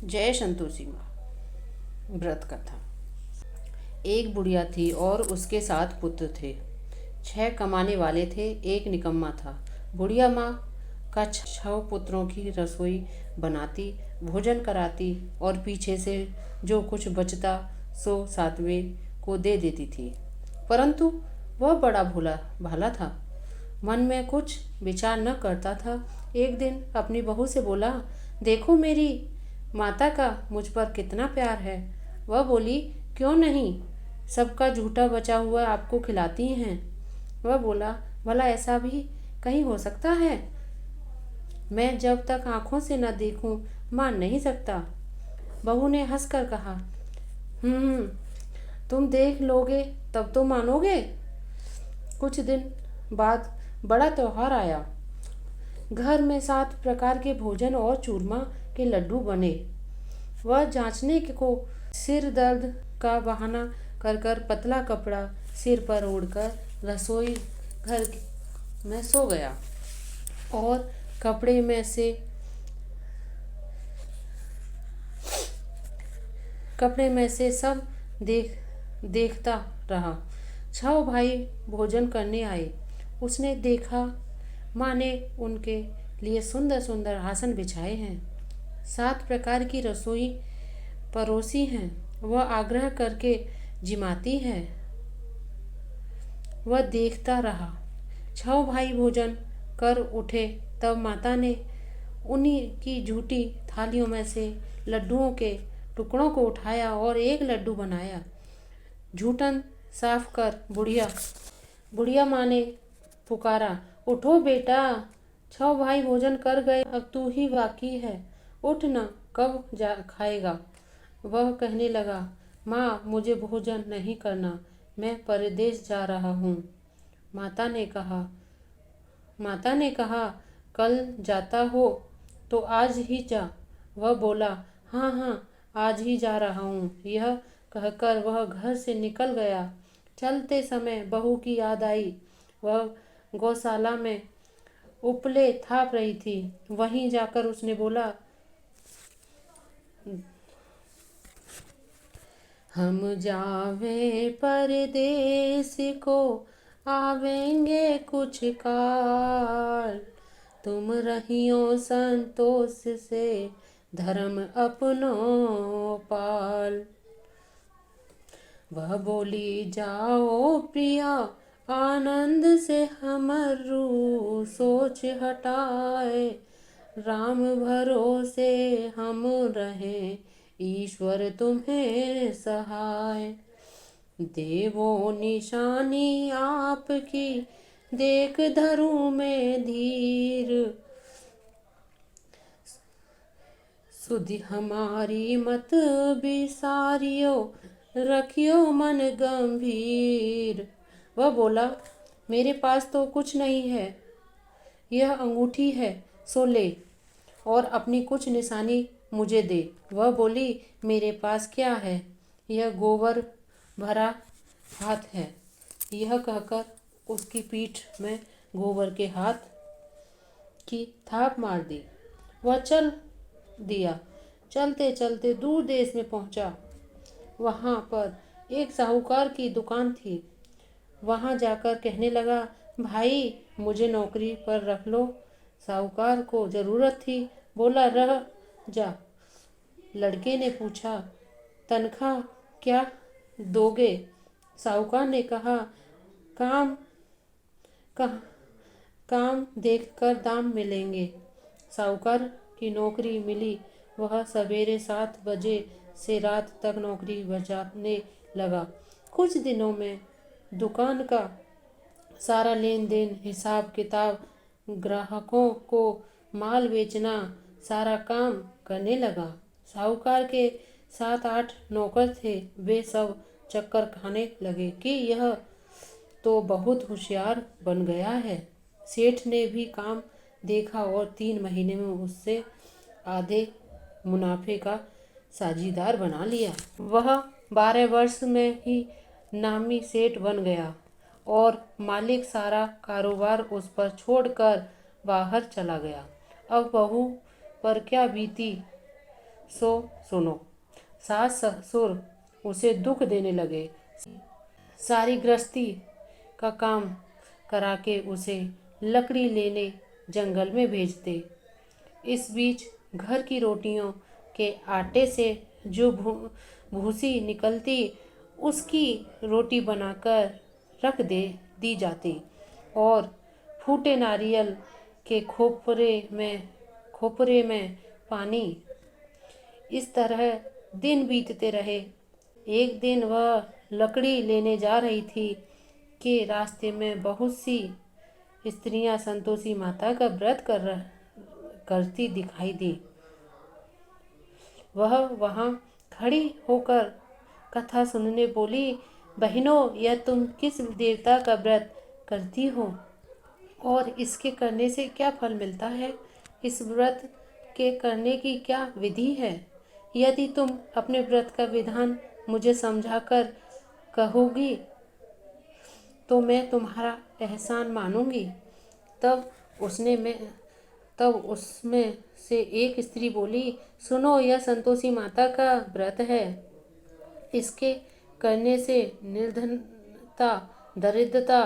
जय संतोषी माँ। व्रत कथा। एक बुढ़िया थी और उसके 7 पुत्र थे। 6 कमाने वाले थे, एक निकम्मा था। बुढ़िया माँ का 6 पुत्रों की रसोई बनाती, भोजन कराती और पीछे से जो कुछ बचता सो 7वें को दे देती थी। परंतु वह बड़ा भोला भाला था, मन में कुछ विचार न करता था। एक दिन अपनी बहू से बोला, देखो मेरी माता का मुझ पर कितना प्यार है। वह बोली, क्यों नहीं, सबका झूठा बचा हुआ आपको खिलाती हैं। वह बोला, भला ऐसा भी कहीं हो सकता है? मैं जब तक आंखों से न देखूं मान नहीं सकता। बहू ने हंसकर कहा, तुम देख लोगे तब तो मानोगे। कुछ दिन बाद बड़ा त्योहार आया। घर में 7 प्रकार के भोजन और चूरमा के लड्डू बने। वह जांचने को सिर दर्द का बहाना कर कर पतला कपड़ा सिर पर ओढ़कर रसोई घर में सो गया और कपड़े में से सब देखता रहा। 6 भाई भोजन करने आए। उसने देखा माँ ने उनके लिए सुंदर सुंदर आसन बिछाए हैं, 7 प्रकार की रसोई परोसी हैं। वह आग्रह करके जिमाती है। वह देखता रहा। 6 भाई भोजन कर उठे तब माता ने उन्हीं की झूठी थालियों में से लड्डुओं के टुकड़ों को उठाया और एक लड्डू बनाया। झूठन साफ कर बुढ़िया माँ ने पुकारा, उठो बेटा, 6 भाई भोजन कर गए, अब तू ही बाकी है, उठ न, कब खाएगा। वह कहने लगा, माँ मुझे भोजन नहीं करना, मैं परदेश जा रहा हूँ। माता ने कहा, कल जाता हो तो आज ही जा। वह बोला, हाँ हाँ, आज ही जा रहा हूँ। यह कहकर वह घर से निकल गया। चलते समय बहू की याद आई। वह गौशाला में उपले थाप रही थी। वहीं जाकर उसने बोला, हम जावे परदेस को, आवेंगे कुछ काल, तुम रहियो संतोष से, धर्म अपनो पाल। वह बोली, जाओ प्रिया, आनंद से हमरू सोच हटाए, राम भरोसे हम रहें, ईश्वर तुम्हें सहाय। देवो निशानी आपकी, देख धरूं मैं धीर, सुधि हमारी मत बिसारियो, रखियो मन गंभीर। वह बोला, मेरे पास तो कुछ नहीं है, यह अंगूठी है, सो ले और अपनी कुछ निशानी मुझे दे। वह बोली, मेरे पास क्या है, यह गोबर भरा हाथ है। यह कहकर उसकी पीठ में गोबर के हाथ की थाप मार दी। वह चल दिया। चलते चलते दूर देश में पहुंचा। वहां पर एक साहूकार की दुकान थी। वहां जाकर कहने लगा, भाई मुझे नौकरी पर रख लो। साहूकार को जरूरत थी, बोला, रह जा। लड़के ने पूछा, तनख्वाह क्या दोगे? साहूकार ने कहा, काम काम देखकर दाम मिलेंगे। साहूकार की नौकरी मिली। वह सवेरे 7 बजे से रात तक नौकरी बजाने लगा। कुछ दिनों में दुकान का सारा लेन देन, हिसाब किताब, ग्राहकों को माल बेचना, सारा काम करने लगा। साहूकार के 7-8 नौकर थे। वे सब चक्कर खाने लगे कि यह तो बहुत होशियार बन गया है। सेठ ने भी काम देखा और 3 महीने में उससे आधे मुनाफे का साझीदार बना लिया। वह 12 वर्ष में ही नामी सेठ बन गया और मालिक सारा कारोबार उस पर छोड़कर बाहर चला गया। अब बहू पर क्या बीती, सो सुनो। सास ससुर उसे दुख देने लगे, सारी गृहस्थी का काम करा के उसे लकड़ी लेने जंगल में भेजते। इस बीच घर की रोटियों के आटे से जो भूसी निकलती, उसकी रोटी बनाकर रख दी जाती और फूटे नारियल के खोपरे में पानी। इस तरह दिन बीतते रहे। एक दिन वह लकड़ी लेने जा रही थी कि रास्ते में बहुत सी स्त्रियां संतोषी माता का व्रत करती दिखाई दी। वह वहां खड़ी होकर कथा सुनने बोली, बहनों, यह तुम किस देवता का व्रत करती हो और इसके करने से क्या फल मिलता है? इस व्रत के करने की क्या विधि है? यदि तुम अपने व्रत का विधान मुझे समझाकर कहोगी तो मैं तुम्हारा एहसान मानूंगी। तब उसमें से एक स्त्री बोली, सुनो, यह संतोषी माता का व्रत है। इसके करने से निर्धनता, दरिद्रता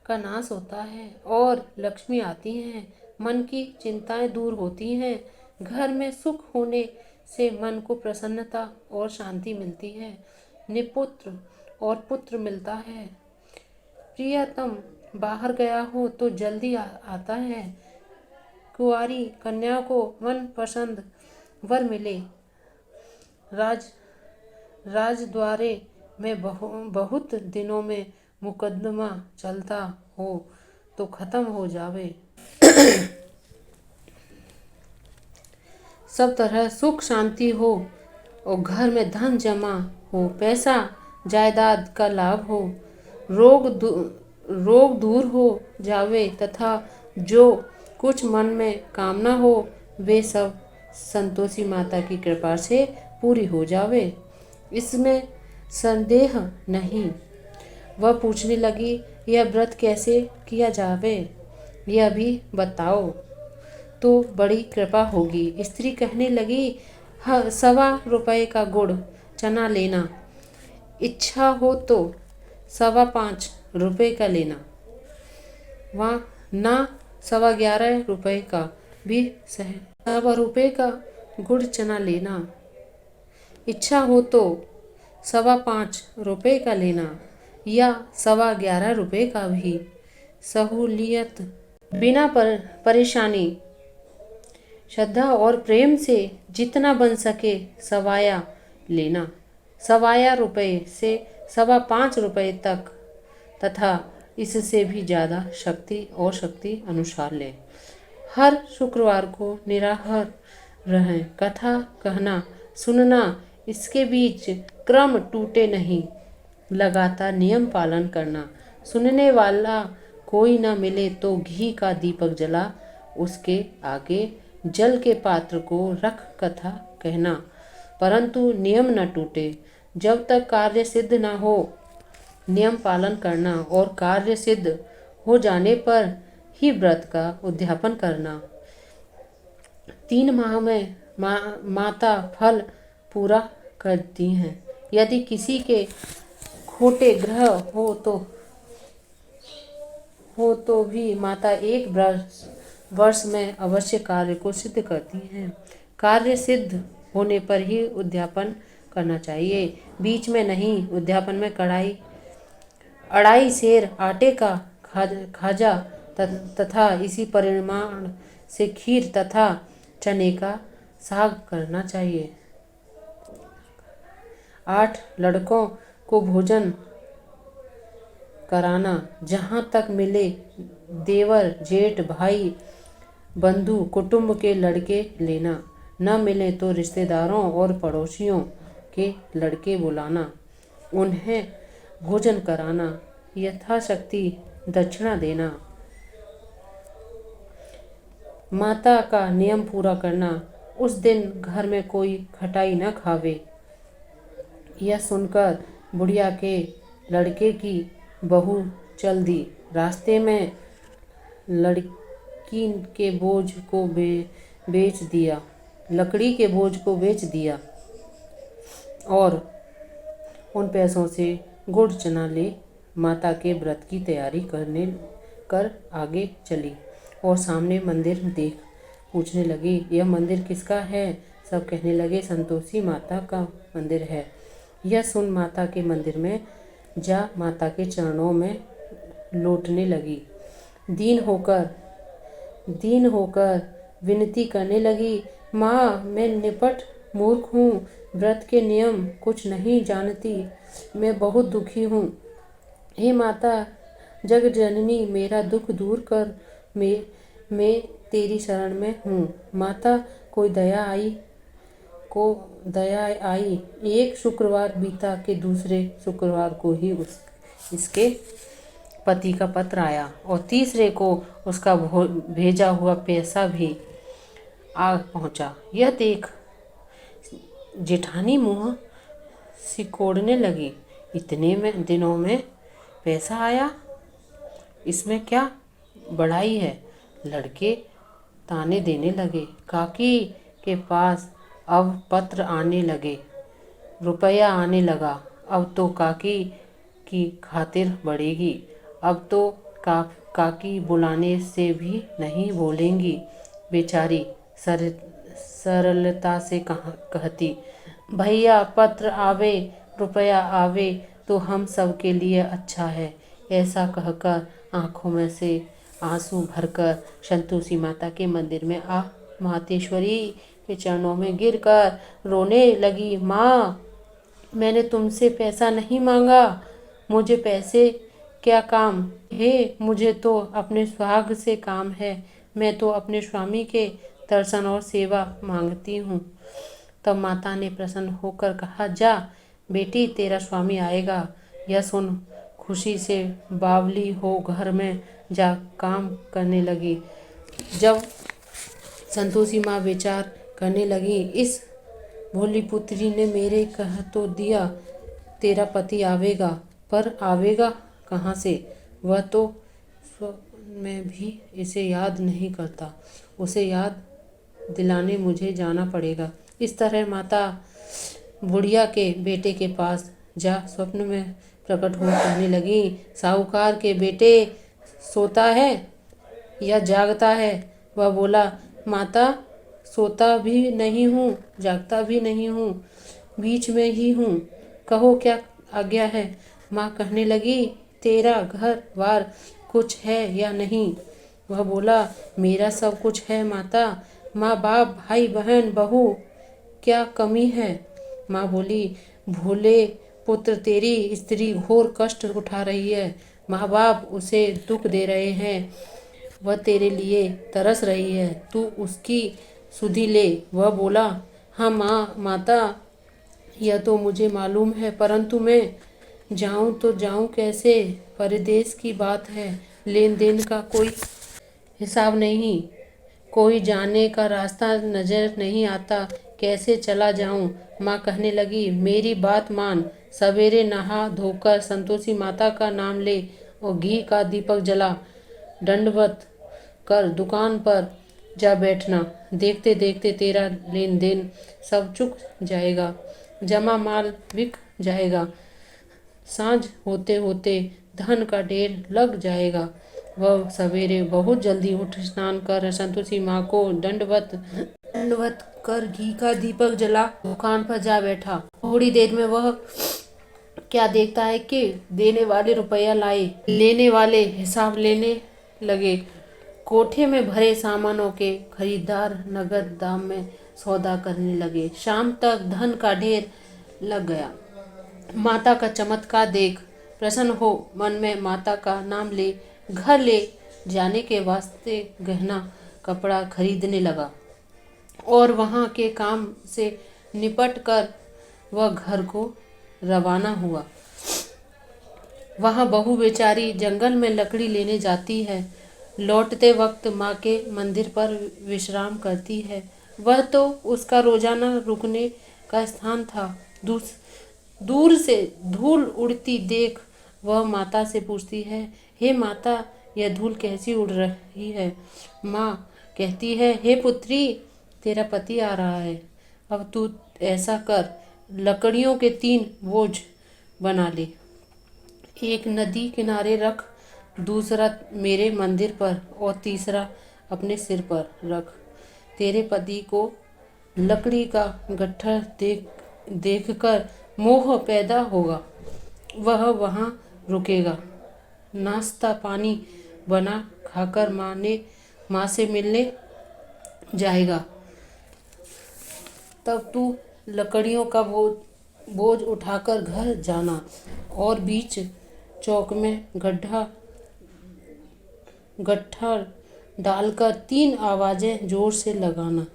का नाश होता है और लक्ष्मी आती है। मन की चिंताएं दूर होती हैं। घर में सुख होने से मन को प्रसन्नता और शांति मिलती है। निपुत्र और पुत्र मिलता है। प्रियतम बाहर गया हो तो जल्दी आता है। कुंवारी कन्या को मन पसंद वर मिले। राजद्वारे में बहुत दिनों में मुकदमा चलता हो तो खत्म हो जावे। सब तरह सुख शांति हो और घर में धन जमा हो, पैसा जायदाद का लाभ हो, रोग दूर हो जावे तथा जो कुछ मन में कामना हो वे सब संतोषी माता की कृपा से पूरी हो जावे। इसमें संदेह नहीं। वह पूछने लगी, यह व्रत कैसे किया जावे, यह भी बताओ तो बड़ी कृपा होगी। स्त्री कहने लगी, 1.25 रुपये का गुड़ चना लेना, इच्छा हो तो 5.25 रुपये का लेना, वहाँ ना 11.25 रुपये का भी 1.25 रुपये का गुड़ चना लेना, इच्छा हो तो 5.25 रुपये का लेना या 11.25 रुपये का भी। सहूलियत बिना परेशानी, श्रद्धा और प्रेम से जितना बन सके सवाया लेना। 1.25 रुपये से 5.25 रुपये तक तथा इससे भी ज़्यादा शक्ति अनुसार ले। हर शुक्रवार को निराहार रहें। कथा कहना सुनना, इसके बीच क्रम टूटे नहीं। लगातार नियम पालन करना। सुनने वाला कोई न मिले तो घी का दीपक जला उसके आगे जल के पात्र को रख कथा कहना, परंतु नियम न टूटे। जब तक कार्य सिद्ध न हो नियम पालन करना और कार्य सिद्ध हो जाने पर ही व्रत का उद्यापन करना। 3 माह में माता फल पूरा करती हैं। यदि किसी के खोटे ग्रह हो तो भी माता 1 वर्ष में अवश्य कार्य को सिद्ध करती हैं। कार्य सिद्ध होने पर ही उद्यापन करना चाहिए, बीच में नहीं। उद्यापन में अढ़ाई सेर आटे का खाजा तथा इसी परिमाण से खीर तथा चने का साग करना चाहिए। 8 लड़कों को भोजन कराना, जहाँ तक मिले देवर, जेठ, भाई, बंधु, कुटुंब के लड़के लेना। न मिले तो रिश्तेदारों और पड़ोसियों के लड़के बुलाना, उन्हें भोजन कराना, यथाशक्ति दक्षिणा देना। माता का नियम पूरा करना। उस दिन घर में कोई खटाई न खावे। यह सुनकर बुढ़िया के लड़के की बहू चल दी। रास्ते में लड़की के बोझ को बेच दिया। लकड़ी के बोझ को बेच दिया और उन पैसों से गुड़ चना ले माता के व्रत की तैयारी कर आगे चली और सामने मंदिर देख पूछने लगी, यह मंदिर किसका है? सब कहने लगे, संतोषी माता का मंदिर है। यह सुन माता के मंदिर में जा माता के चरणों में लौटने लगी। दीन होकर विनती करने लगी, माँ मैं निपट मूर्ख हूँ, व्रत के नियम कुछ नहीं जानती, मैं बहुत दुखी हूँ। हे माता जग जननी मेरा दुख दूर कर, मैं तेरी शरण में हूँ। माता को दया आई। एक शुक्रवार बीता के दूसरे शुक्रवार को ही इसके पति का पत्र आया और तीसरे को उसका भेजा हुआ पैसा भी आ पहुंचा। यह देख जेठानी मुँह सिकोड़ने लगी, इतने दिनों में पैसा आया, इसमें क्या बढ़ाई है? लड़के ताने देने लगे, काकी के पास अब पत्र आने लगे, रुपया आने लगा, अब तो काकी की खातिर बढ़ेगी, अब तो काकी बुलाने से भी नहीं बोलेंगी। बेचारी सरलता से कहती, भैया पत्र आवे रुपया आवे तो हम सब के लिए अच्छा है। ऐसा कहकर आंखों में से आंसू भरकर संतोषी माता के मंदिर में आ मातेश्वरी के चरणों में गिरकर रोने लगी, माँ मैंने तुमसे पैसा नहीं मांगा, मुझे पैसे क्या काम है, मुझे तो अपने सुहाग से काम है, मैं तो अपने स्वामी के दर्शन और सेवा मांगती हूँ। तब माता ने प्रसन्न होकर कहा, जा बेटी तेरा स्वामी आएगा। यह सुन खुशी से बावली हो घर में जा काम करने लगी। जब संतोषी माँ विचार करने लगी, इस भोली पुत्री ने मेरे कह तो दिया तेरा पति आवेगा, पर आवेगा कहाँ से? वह तो मैं भी इसे याद नहीं करता, उसे याद दिलाने मुझे जाना पड़ेगा। इस तरह माता बुढ़िया के बेटे के पास जा स्वप्न में प्रकट हो कहने लगी, साहूकार के बेटे सोता है या जागता है? वह बोला, माता सोता भी नहीं हूँ जागता भी नहीं हूँ, बीच में ही हूँ, कहो क्या आज्ञा है? माँ कहने लगी, तेरा घर बार कुछ है या नहीं? वह बोला, मेरा सब कुछ है माता, माँ बाप भाई बहन बहू क्या कमी है? माँ बोली, भोले पुत्र तेरी स्त्री घोर कष्ट उठा रही है, माँ बाप उसे दुख दे रहे हैं, वह तेरे लिए तरस रही है, तू उसकी सुधि ले। वह बोला, हाँ माता यह तो मुझे मालूम है, परंतु मैं जाऊं तो जाऊं कैसे? परदेश की बात है, लेन देन का कोई हिसाब नहीं, कोई जाने का रास्ता नजर नहीं आता, कैसे चला जाऊं? माँ कहने लगी, मेरी बात मान, सवेरे नहा धोकर संतोषी माता का नाम ले और घी का दीपक जला, दंडवत कर दुकान पर जा बैठना, देखते देखते तेरा लेन देन सब चुक जाएगा, जमा माल बिक जाएगा, सांझ होते होते धन का ढेर लग जाएगा। वह सवेरे बहुत जल्दी उठ स्नान कर संतोषी माँ को दंडवत कर घी का दीपक जला दुकान पर जा बैठा। थोड़ी देर में वह क्या देखता है कि देने वाले रुपया लाए, लेने वाले हिसाब लेने लगे। कोठे में भरे सामानों के खरीदार नगद दाम में सौदा करने लगे। शाम तक धन का ढेर लग गया। माता का चमत्कार देख प्रसन्न हो मन में माता का नाम ले घर ले जाने के वास्ते गहना कपड़ा खरीदने लगा और वहाँ के काम से निपट कर वह घर को रवाना हुआ। वहाँ बहू बेचारी जंगल में लकड़ी लेने जाती है, लौटते वक्त माँ के मंदिर पर विश्राम करती है। वह तो उसका रोजाना रुकने का स्थान था। दूर से धूल उड़ती देख वह माता से पूछती है, हे माता यह धूल कैसी उड़ रही है? माँ कहती है, हे पुत्री तेरा पति आ रहा है। अब तू ऐसा कर, लकड़ियों के 3 बोझ बना ले। एक नदी किनारे रख, दूसरा मेरे मंदिर पर और तीसरा अपने सिर पर रख। तेरे पति को लकड़ी का गट्ठर देखकर मोह पैदा होगा। वह वहाँ रुकेगा, नाश्ता पानी बना खाकर माँ से मिलने जाएगा। तब तू लकड़ियों का बोझ उठाकर घर जाना और बीच चौक में गट्ठर डालकर 3 आवाजें जोर से लगाना।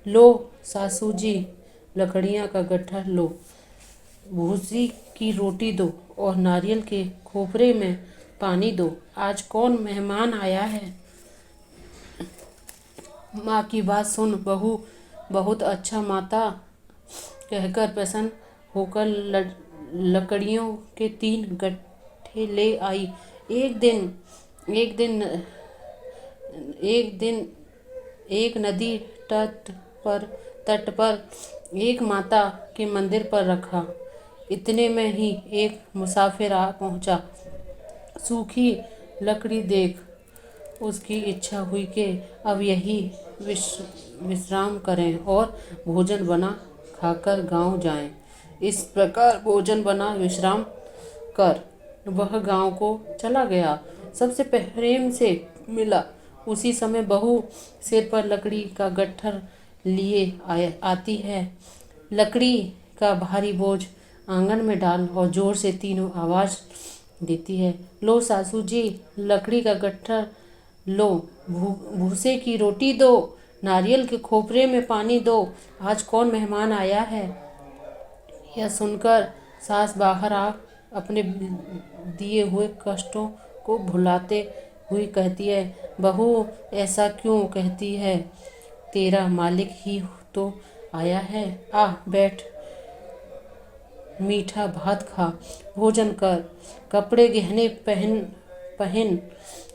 लो सासू जी, लकड़ियाँ का गट्ठर लो, भूसी की रोटी दो और नारियल के खोपरे में पानी दो। आज कौन मेहमान आया है? माँ की बात सुन बहू बहुत अच्छा माता कहकर प्रसन्न होकर लकड़ियों के 3 गट्ठे ले आई। एक दिन एक नदी तट पर एक माता के मंदिर पर रखा। इतने में ही एक मुसाफिर आ पहुंचा। सूखी लकड़ी देख उसकी इच्छा हुई कि अब यही विश्राम करें और भोजन बना खाकर गांव जाएं। इस प्रकार भोजन बना विश्राम कर वह गांव को चला गया। सबसे प्रेम से मिला। उसी समय बहू सिर पर लकड़ी का गट्ठर लिए आती है। लकड़ी का भारी बोझ आंगन में डाल और जोर से 3 आवाज देती है। लो सासू जी, लकड़ी का गट्ठर लो, भूसे की रोटी दो, नारियल के खोपरे में पानी दो। आज कौन मेहमान आया है? यह सुनकर सास बाहर आ अपने दिए हुए कष्टों को भुलाते हुई कहती है, बहू ऐसा क्यों कहती है? तेरा मालिक ही तो आया है। आ बैठ, मीठा भात खा, भोजन कर, कपड़े गहने पहन।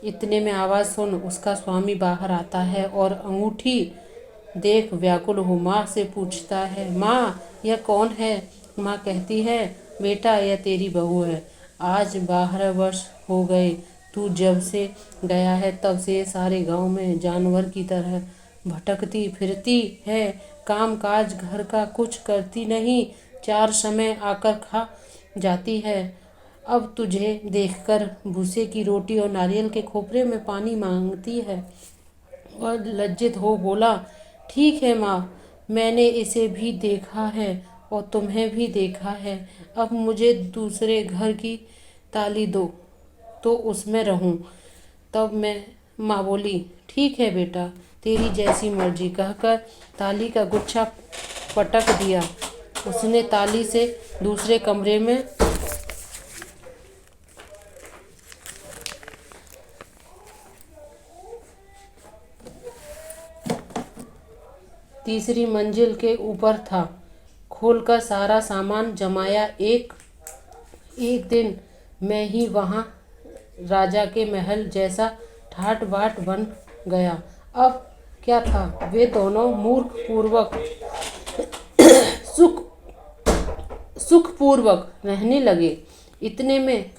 इतने में आवाज़ सुन उसका स्वामी बाहर आता है और अंगूठी देख व्याकुल हो माँ से पूछता है, माँ यह कौन है? माँ कहती है, बेटा यह तेरी बहू है। आज 12 वर्ष हो गए तू जब से गया है, तब से सारे गांव में जानवर की तरह भटकती फिरती है। काम काज घर का कुछ करती नहीं, 4 समय आकर खा जाती है। अब तुझे देखकर भूसे की रोटी और नारियल के खोपरे में पानी मांगती है। वह लज्जित हो बोला, ठीक है माँ, मैंने इसे भी देखा है और तुम्हें भी देखा है। अब मुझे दूसरे घर की ताली दो तो उसमें रहूं। तब माँ बोली, ठीक है बेटा, तेरी जैसी मर्जी, कहकर ताली का गुच्छा पटक दिया। उसने ताली से दूसरे कमरे में तीसरी मंजिल के ऊपर था, खोलकर सारा सामान जमाया। एक दिन मैं ही वहाँ राजा के महल जैसा ठाट बाट बन गया। अब क्या था, वे दोनों सुखपूर्वक रहने लगे। इतने में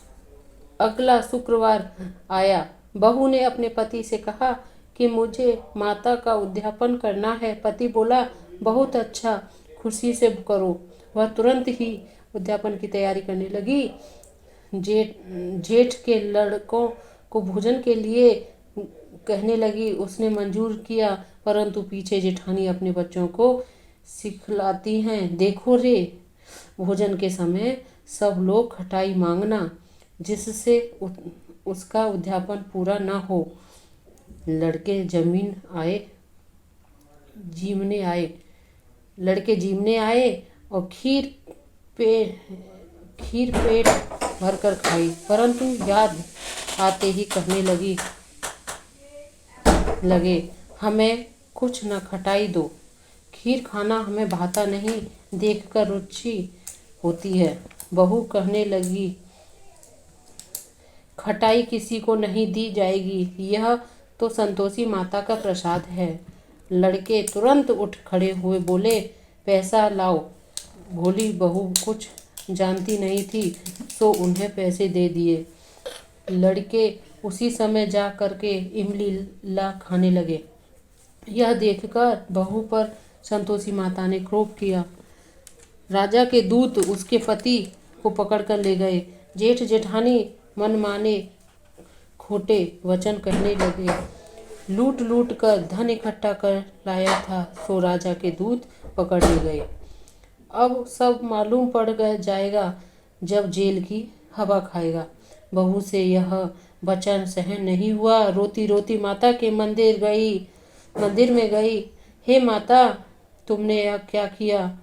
अगला शुक्रवार आया। बहू ने अपने पति से कहा कि मुझे माता का उद्यापन करना है। पति बोला, बहुत अच्छा, खुशी से करो। वह तुरंत ही उद्यापन की तैयारी करने लगी। जेठ के लड़कों को भोजन के लिए कहने लगी। उसने मंजूर किया, परंतु पीछे जेठानी अपने बच्चों को सिखलाती हैं, देखो रे, भोजन के समय सब लोग खटाई मांगना, जिससे उसका उद्यापन पूरा न हो। लड़के जीमने आए और खीर पेट भरकर खाई, परंतु याद आते ही कहने लगे, हमें कुछ न खटाई दो, खीर खाना हमें भाता नहीं, देखकर रुचि होती है। बहू कहने लगी, खटाई किसी को नहीं दी जाएगी, यह तो संतोषी माता का प्रसाद है। लड़के तुरंत उठ खड़े हुए बोले, पैसा लाओ। भोली बहू कुछ जानती नहीं थी, सो उन्हें पैसे दे दिए। लड़के उसी समय जा करके इमली ला खाने लगे। यह देखकर बहू पर संतोषी माता ने क्रोध किया। राजा के दूत उसके पति को पकड़कर ले गए। जेठ जेठानी मनमाने खोटे वचन कहने लगे। लूट लूट कर धन इकट्ठा कर लाया था, सो राजा के दूत पकड़ ले गए। अब सब मालूम पड़ जाएगा जब जेल की हवा खाएगा। बहू से यह वचन सहन नहीं हुआ। रोती रोती माता के मंदिर में गई। हे माता, तुमने यह क्या किया?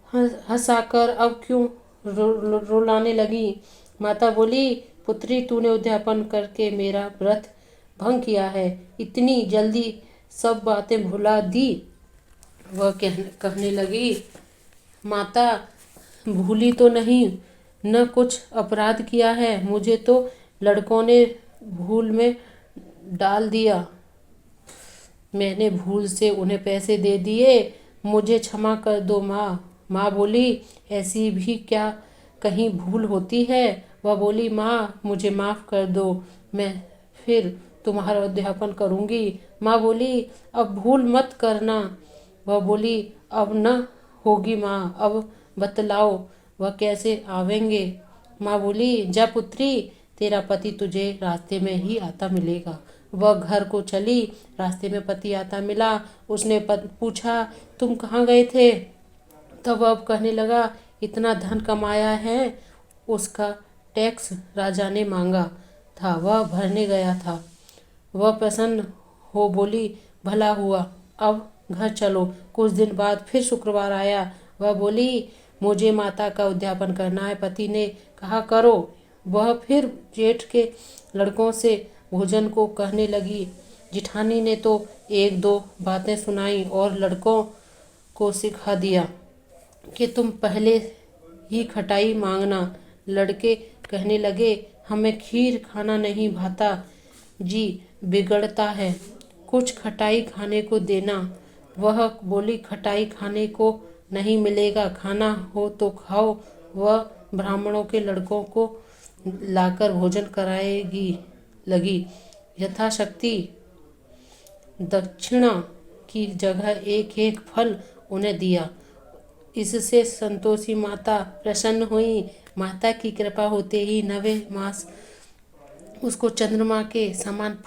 हंसाकर अब क्यों रुलाने लगी? माता बोली, पुत्री, तूने उद्यापन करके मेरा व्रत भंग किया है। इतनी जल्दी सब बातें भुला दी। वह कहने लगी, माता, भूली तो नहीं, न कुछ अपराध किया है। मुझे तो लड़कों ने भूल में डाल दिया। मैंने भूल से उन्हें पैसे दे दिए। मुझे क्षमा कर दो माँ। माँ बोली, ऐसी भी क्या कहीं भूल होती है? वह बोली, माँ, मुझे माफ़ कर दो, मैं फिर तुम्हारा अध्यापन करूँगी। माँ बोली, अब भूल मत करना। वह बोली, अब न होगी माँ, अब बतलाओ वह कैसे आवेंगे? माँ बोली, जा पुत्री, तेरा पति तुझे रास्ते में ही आता मिलेगा। वह घर को चली। रास्ते में पति आता मिला। उसने पूछा, तुम कहाँ गए थे? तब अब कहने लगा, इतना धन कमाया है, उसका टैक्स राजा ने मांगा था, वह भरने गया था। वह प्रसन्न हो बोली, भला हुआ, अब घर चलो। कुछ दिन बाद फिर शुक्रवार आया। वह बोली, मुझे माता का उद्यापन करना है। पति ने कहा, करो। वह फिर जेठ के लड़कों से भोजन को कहने लगी। जिठानी ने तो एक दो बातें सुनाई और लड़कों को सिखा दिया कि तुम पहले ही खटाई मांगना। लड़के कहने लगे, हमें खीर खाना नहीं भाता जी, बिगड़ता है, कुछ खटाई खाने को देना। वह बोली, खटाई खाने को नहीं मिलेगा, खाना हो तो खाओ। वह ब्राह्मणों के लड़कों को लाकर भोजन कराएगी लगी। यथाशक्ति दक्षिणा की जगह एक एक फल उन्हें दिया। इससे संतोषी माता प्रसन्न हुई। माता की कृपा होते ही 9वें मास उसको चंद्रमा के समान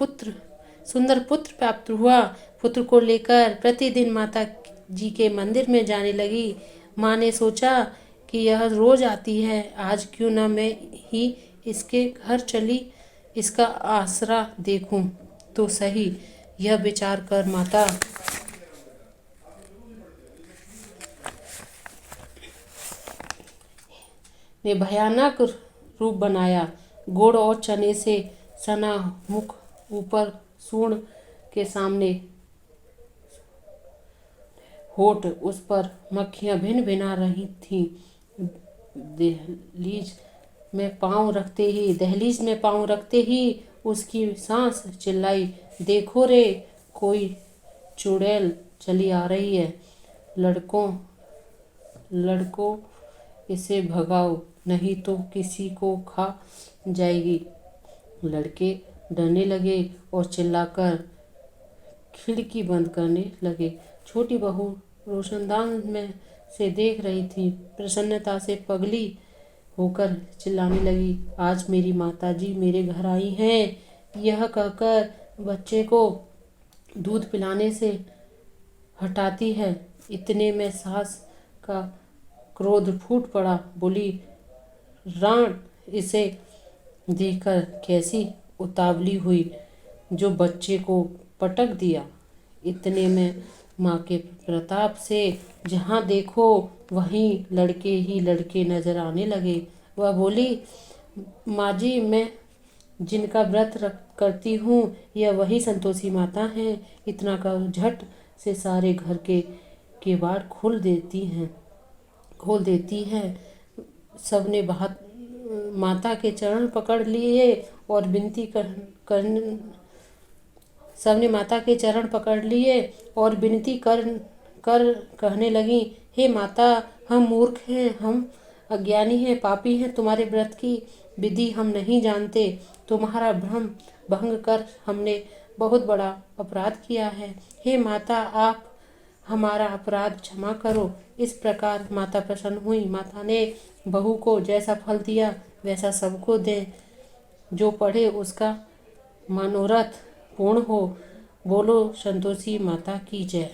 सुंदर पुत्र प्राप्त हुआ। पुत्र को लेकर प्रतिदिन माता जी के मंदिर में जाने लगी। माँ ने सोचा कि यह रोज आती है, आज क्यों न मैं ही इसके घर चली इसका आसरा देखूं तो सही। यह विचार कर माता ने भयानक रूप बनाया। गुड़ और चने से सना मुख, ऊपर सूंड के सामने होठ, उस पर मक्खियां भिन भिना रही थीं। दहलीज में पांव रखते ही उसकी सांस चिल्लाई, देखो रे, कोई चुड़ैल चली आ रही है। लड़कों इसे भगाओ, नहीं तो किसी को खा जाएगी। लड़के डरने लगे और चिल्लाकर खिड़की बंद करने लगे। छोटी बहू रोशनदान में से देख रही थी। प्रसन्नता से पगली होकर चिल्लाने लगी, आज मेरी माताजी मेरे घर आई हैं। यह कहकर बच्चे को दूध पिलाने से हटाती है। इतने में सास का क्रोध फूट पड़ा। बोली, राण इसे देखकर कैसी उतावली हुई जो बच्चे को पटक दिया। इतने में माँ के प्रताप से जहाँ देखो वहीं लड़के ही लड़के नजर आने लगे। वह बोली, माँ जी, मैं जिनका व्रत करती हूँ यह वही संतोषी माता हैं। इतना कर झट से सारे घर के केवाड़ खोल देती हैं। सबने माता के चरण पकड़ लिए और विनती सबने माता के चरण पकड़ लिए और विनती कर कर कहने लगी, हे माता, हम मूर्ख हैं, हम अज्ञानी हैं, पापी हैं, तुम्हारे व्रत की विधि हम नहीं जानते। तुम्हारा भ्रम भंग कर हमने बहुत बड़ा अपराध किया है। हे माता, आप हमारा अपराध क्षमा करो। इस प्रकार माता प्रसन्न हुई। माता ने बहू को जैसा फल दिया वैसा सबको दे। जो पढ़े उसका मनोरथ पूर्ण हो। बोलो संतोषी माता की जय।